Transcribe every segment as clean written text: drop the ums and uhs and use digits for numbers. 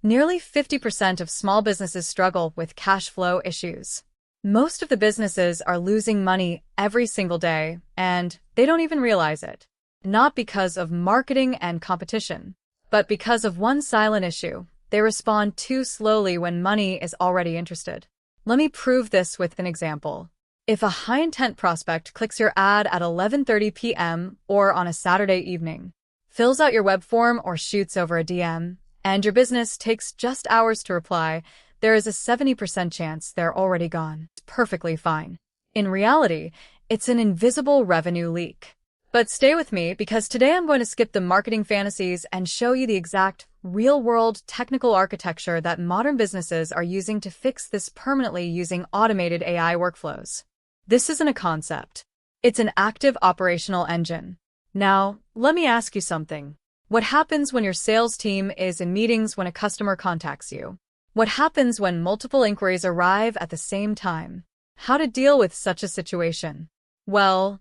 Nearly 50% of small businesses struggle with cash flow issues. Most of the businesses are losing money every single day, and they don't even realize it. Not because of marketing and competition, but because of one silent issue. They respond too slowly when money is already interested. Let me prove this with an example. If a high-intent prospect clicks your ad at 11:30 p.m. or on a Saturday evening, fills out your web form or shoots over a DM, and your business takes just hours to reply, there is a 70% chance they're already gone. It's perfectly fine. In reality, it's an invisible revenue leak. But stay with me because today I'm going to skip the marketing fantasies and show you the exact, real-world technical architecture that modern businesses are using to fix this permanently using automated AI workflows. This isn't a concept. It's an active operational engine. Now, let me ask you something. What happens when your sales team is in meetings when a customer contacts you? What happens when multiple inquiries arrive at the same time? How to deal with such a situation? Well,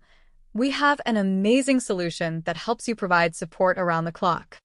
we have an amazing solution that helps you provide support around the clock.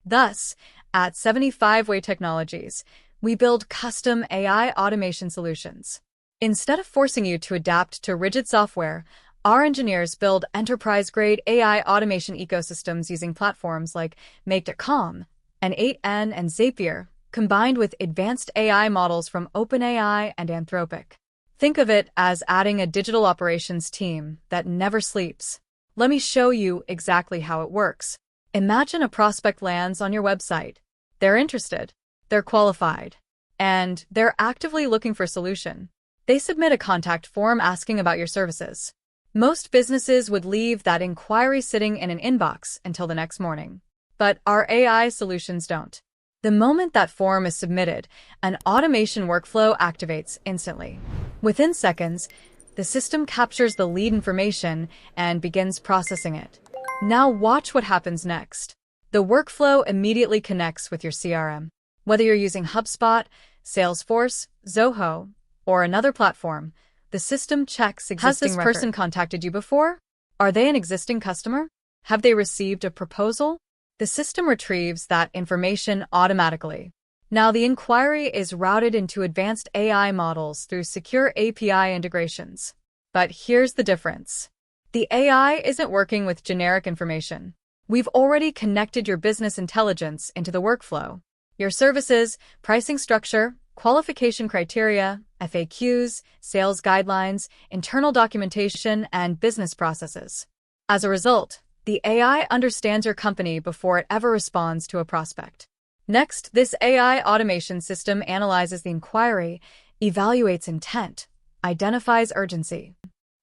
Thus, at 75-Way Technologies, we build custom AI automation solutions. Instead of forcing you to adapt to rigid software, our engineers build enterprise-grade AI automation ecosystems using platforms like Make.com, and 8N and Zapier, combined with advanced AI models from OpenAI and Anthropic. Think of it as adding a digital operations team that never sleeps. Let me show you exactly how it works. Imagine a prospect lands on your website. They're interested, they're qualified, and they're actively looking for a solution. They submit a contact form asking about your services. Most businesses would leave that inquiry sitting in an inbox until the next morning. But our AI solutions don't. The moment that form is submitted, an automation workflow activates instantly. Within seconds, the system captures the lead information and begins processing it. Now watch what happens next. The workflow immediately connects with your CRM. Whether you're using HubSpot, Salesforce, Zoho, or another platform, the system checks existing records. Has this person contacted you before? Are they an existing customer? Have they received a proposal? The system retrieves that information automatically. Now the inquiry is routed into advanced AI models through secure API integrations. But here's the difference. The AI isn't working with generic information. We've already connected your business intelligence into the workflow. Your services, pricing structure, qualification criteria, FAQs, sales guidelines, internal documentation, and business processes. As a result, the AI understands your company before it ever responds to a prospect. Next, this AI automation system analyzes the inquiry, evaluates intent, identifies urgency,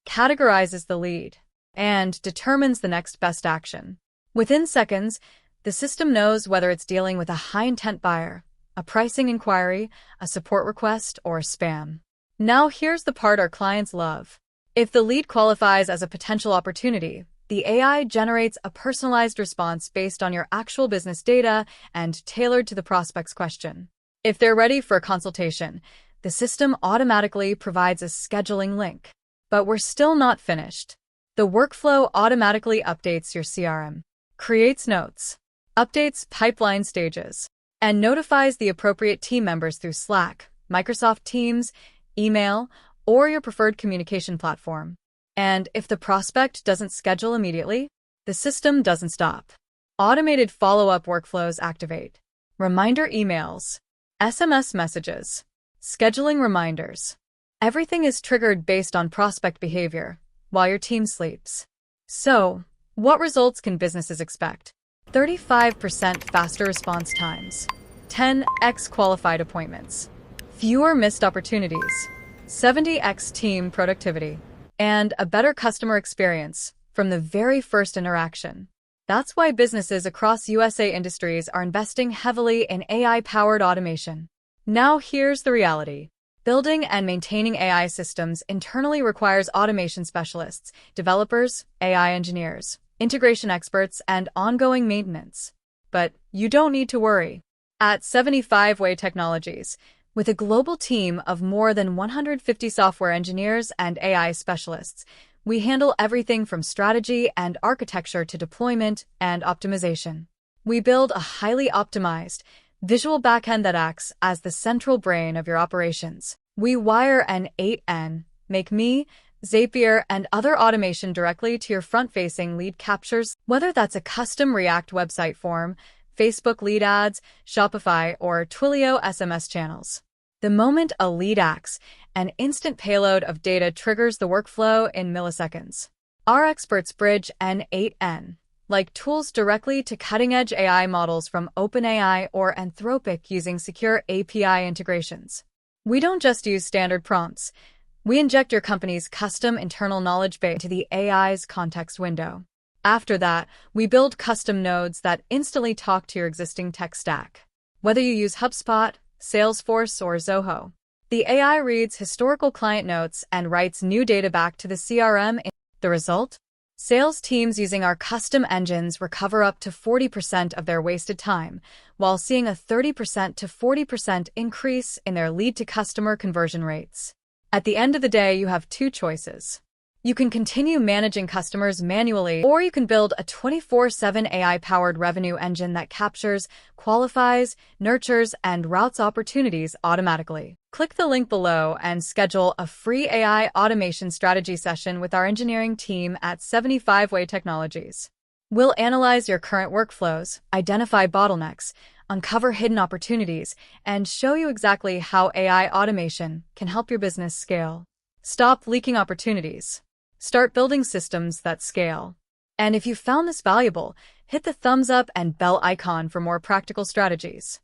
categorizes the lead, and determines the next best action. Within seconds, the system knows whether it's dealing with a high-intent buyer, a pricing inquiry, a support request, or spam. Now here's the part our clients love. If the lead qualifies as a potential opportunity, the AI generates a personalized response based on your actual business data and tailored to the prospect's question. If they're ready for a consultation, the system automatically provides a scheduling link. But we're still not finished. The workflow automatically updates your CRM, creates notes, updates pipeline stages, and notifies the appropriate team members through Slack, Microsoft Teams, email, or your preferred communication platform. And if the prospect doesn't schedule immediately, the system doesn't stop. Automated follow-up workflows activate. Reminder emails, SMS messages, scheduling reminders. Everything is triggered based on prospect behavior while your team sleeps. So, what results can businesses expect? 35% faster response times, 10x qualified appointments, fewer missed opportunities, 70x team productivity, and a better customer experience from the very first interaction. That's why businesses across USA industries are investing heavily in AI-powered automation. Now here's the reality. Building and maintaining AI systems internally requires automation specialists, developers, AI engineers, integration experts, and ongoing maintenance. But you don't need to worry. At 75-Way Technologies, with a global team of more than 150 software engineers and AI specialists, we handle everything from strategy and architecture to deployment and optimization. We build a highly optimized, visual backend that acts as the central brain of your operations. We wire an 8N, make me, Zapier, and other automation directly to your front-facing lead captures, whether that's a custom React website form, Facebook lead ads, Shopify, or Twilio SMS channels. The moment a lead acts, an instant payload of data triggers the workflow in milliseconds. Our experts bridge N8N, like tools directly to cutting-edge AI models from OpenAI or Anthropic using secure API integrations. We don't just use standard prompts. We inject your company's custom internal knowledge base into the AI's context window. After that, we build custom nodes that instantly talk to your existing tech stack. Whether you use HubSpot, Salesforce, or Zoho, the AI reads historical client notes and writes new data back to the CRM. The result? Sales teams using our custom engines recover up to 40% of their wasted time, while seeing a 30% to 40% increase in their lead-to-customer conversion rates. At the end of the day, you have two choices. You can continue managing customers manually, or you can build a 24/7 AI-powered revenue engine that captures, qualifies, nurtures, and routes opportunities automatically. Click the link below and schedule a free AI automation strategy session with our engineering team at 75 Way Technologies. We'll analyze your current workflows, identify bottlenecks, uncover hidden opportunities, and show you exactly how AI automation can help your business scale. Stop leaking opportunities. Start building systems that scale. And if you found this valuable, hit the thumbs up and bell icon for more practical strategies.